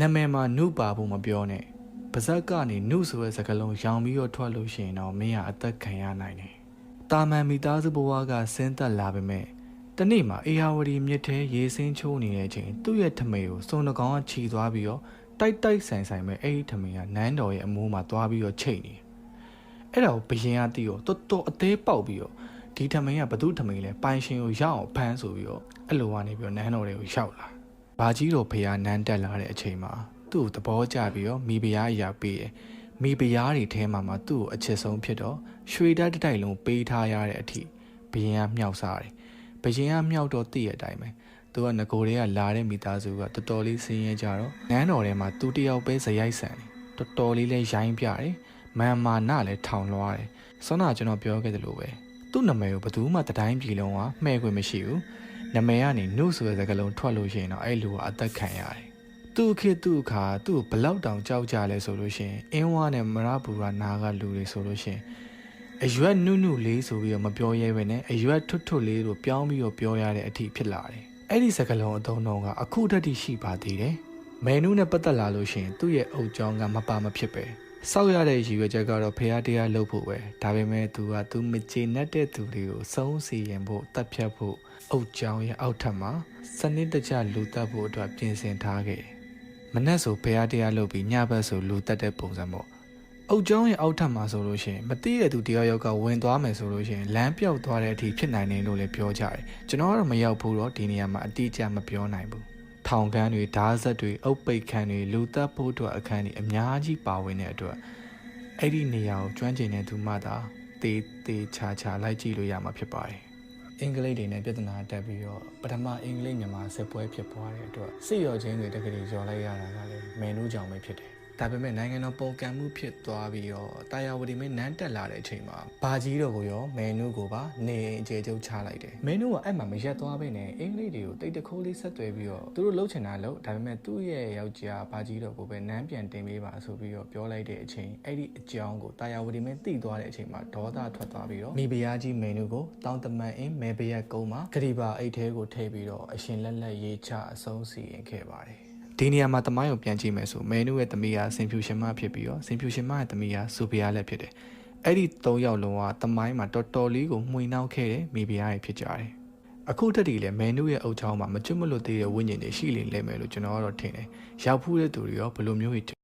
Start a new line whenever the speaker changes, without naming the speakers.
နာမည်မှာနုပါဖို့မပြောနဲ့ပါဇက်ကနေနုဆိုတဲ့စကားလုံးရောင်ပြီးတော့ထွက်လို့ရှိရင်တော့မင်းကအသက်ခံရနိုင်တယ်တာမန်မိသားစုဘဝကဆင်းသက်လာပေမဲ့တနေ့မှာအေယာဝတီမြစ်ထဲရေစင်းချိုးနေတဲ့အချိန်သူ့ရဲ့ထမေကိုစုံတကောင်ကခြီသွားပြီးတော့တိုက်ဆိုင်မဲ့အဲ့ဒီထမေကနန်းတော်ရဲ့အမိုးမှာသွားပြီးတော့ချိတ်နေအဲ့ဒါကိုဘရင်ကတီးတော့တော်အသေးပေါက်ပြီးတော့ဒီထမင်းကဘသူထမင်းလဲပိုင်ရှင်ကိုရောက်အောင်ဖမ်းဆိုပြီးတော့အဲ့လိုကနေပြီးတော့နန်းတော်တွေကိုရောက်လာဘာကြီးတော်ဖေကနန်းတက်လာတဲ့အချိန်မှာသူ့ကိုသဘောကျပြီးတော့မိဖုရားအရာပေးတယ်မိဖုရားတွေထဲမှာသူ့ကိုအချစ်ဆုံးဖြစ်တော့ရွှေတက်တိုက်လုံးပေးထားရတဲ့အထိဘရင်ကမြောက်စားတယ်ဘရင်ကမြောက်တော့တည့်ရတဲ့အတိုင်းပဲသူကငကိုတွေကလာတဲ့မိသားစုကတော်တော်လေးဆင်းရဲကြတော့နန်းတော်ထဲမှာသူတယောက်ပဲဇယိုက်ဆန်တယ်တော်တော်လေးလဲရိုင်းပြတယ်မန်မာနလည်းထောင်လွှားတယ်စောနာကျွန်တော်ပြောခဲ့သလိုပဲသူ့နာမည်ကိုဘယ်သူမှတတိုင်းပြည်လုံးကမှဲ့ခွင့်မရှိဘူးနာမည်ကနေနှုတ်ဆိုတဲ့စကားလုံးထွက်လို့ရှိရင်တော့အဲ့လူကအသက်ခံရတယ်သူ့ခေတ်သူ့အခါသူ့ကိုဘလောက်တောင်ကြောက်ကြလဲဆိုလို့ရှိရင်အင်းဝါနဲ့မရပူရာနာကလူတွေဆိုလို့ရှိရင်အရွက်နုလေးဆိုပြီးတော့မပြောရဲပဲနဲ့အရွက်ထွတ်လေးတို့ပြောင်းပြီးတော့ပြောရတဲ့အထိဖြစ်လာတယ်အဲ့ဒီစကားလုံးအသုံးတော့ကအခုတည်းရှိပါသေးတယ်မဲနုနဲ့ပတ်သက်လာလို့ရှိရင်သူ့ရဲ့အုပ်ကြောင်းကမပါမဖြစ်ပဲစောက်ရတဲ့ရည်ရွယ်ချက်ကတော့ဖះတရားလုပ်ဖို့ပဲဒါပေမဲ့သူမကျေနပ်တဲ့သူတွေကိုစုံးစီရင်ဖို့တတ်ဖြတ်ဖို့အုတ်ကြောင်းရဲ့အောက်ထပ်မှာစနစ်တကျလူတက်ဖို့အတွက်ပြင်ဆင်ထားခဲ့တယ်မနက်ဆိုဖះတရားလုပ်ပြီးညဘက်ဆိုလူတက်တဲ့ပုံစံပေါ့အုတ်ကြောင်းရဲ့အောက်ထပ်မှာဆိုလို့ရှိရင်မသိတဲ့သူတယောက်ကဝင်သွားမယ်ဆိုလို့ရှိရင်လမ်းပြောက်သွားတဲ့အထိဖြစ်နိုင်တယ်လို့လည်းပြောကြတယ်ကျွန်တော်ကတော့မရောက်ဘူးတော့ဒီနေရာမှာအတိအကျမပြောနိုင်ဘူးထောင်ခန်းတွေဓာတ်ဆက်တွေအုပ်ပိတ်ခန်းတွေလူသက်ဖို့အတွက်အခန်းတွေအများကြီးပါဝင်တဲ့အတွက်အဲ့ဒီနေရာကိုကျွမ်းကျင်တဲ့သူမှသာတေးချာလိုက်ကြည့်လို့ရမှာဖြစ်ပါတယ်အင်္ဂလိပ်တွေနဲ့ပြဿနာတက်ပြီးတော့ပထမအင်္ဂလိပ်မြန်မာစစ်ပွဲဖြစ်ပွားတဲ့အတွက်စစ်ရောချင်းတွေတကယ်ကြော်လိုက်ရတာကလည်းမယ်နိုးကြောင်ပဲဖြစ်တယ်ဒါပေမဲ့နိုင်ငံတော်ပုံကံမှုဖြစ်သွားပြီးတော့တာယာဝတီမင်းနန်းတက်လာတဲ့အချိန်မှာဘာကြီးတော့ကိုရောမဲနုကိုပါနေအခြေကျုပ်ချလိုက်တယ်မဲနုကအဲ့မှာမရက်သွားပဲနဲ့အင်္ဂလိပ်တွေကိုတိတ်တခိုးလေးဆက်သွဲပြီးတော့သူတို့လှုပ်ချင်တာလှုပ်ဒါပေမဲ့သူ့ရဲ့ယောက်ျားဘာကြီးတော့ကိုပဲနန်းပြန်တင်ပေးပါဆိုပြီးတော့ပြောလိုက်တဲ့အချိန်အဲ့ဒီအကြောင်းကိုတာယာဝတီမင်းသိသွားတဲ့အချိန်မှာဒေါသထွက်သွားပြီးတော့မိဖုရားကြီးမဲနုကိုတောင်းတမန်အင်းမဲဘရက်ကုန်းမှာဂရီပါအိတ်ထဲကိုထည့်ပြီးတော့အရှင်လက်ရေးချအဆုံးစီရင်ခဲ့ပါတယ်ဒီနေရာမှာတမိုင်းကိုပြန်ကြည့်မယ်ဆိုမဲနုရဲ့သမီးကစင်ဖြူရှင်မဖြစ်ပြီးတော့စင်ဖြူရှင်မရဲ့သမီးကစူဖီယာလည်းဖြစ်တယ်။အဲ့ဒီ၃ယောက်လုံးကတမိုင်းမှာတော်တော်လေးကိုမှွေနှောက်ခဲ့တဲ့မိဖုရားတွေဖြစ်ကြတယ်။အခုတက်တည်းလည်းမဲနုရဲ့အုပ်ချောင်းမှာမကျွတ်မလွတ်သေးတဲ့ဝိညာဉ်တွေရှိနေလိမ့်မယ်လို့ကျွန်တော်ကတော့ထင်တယ်။ရောက်ဖူးတဲ့သူတွေရောဘယ်လိုမျိုး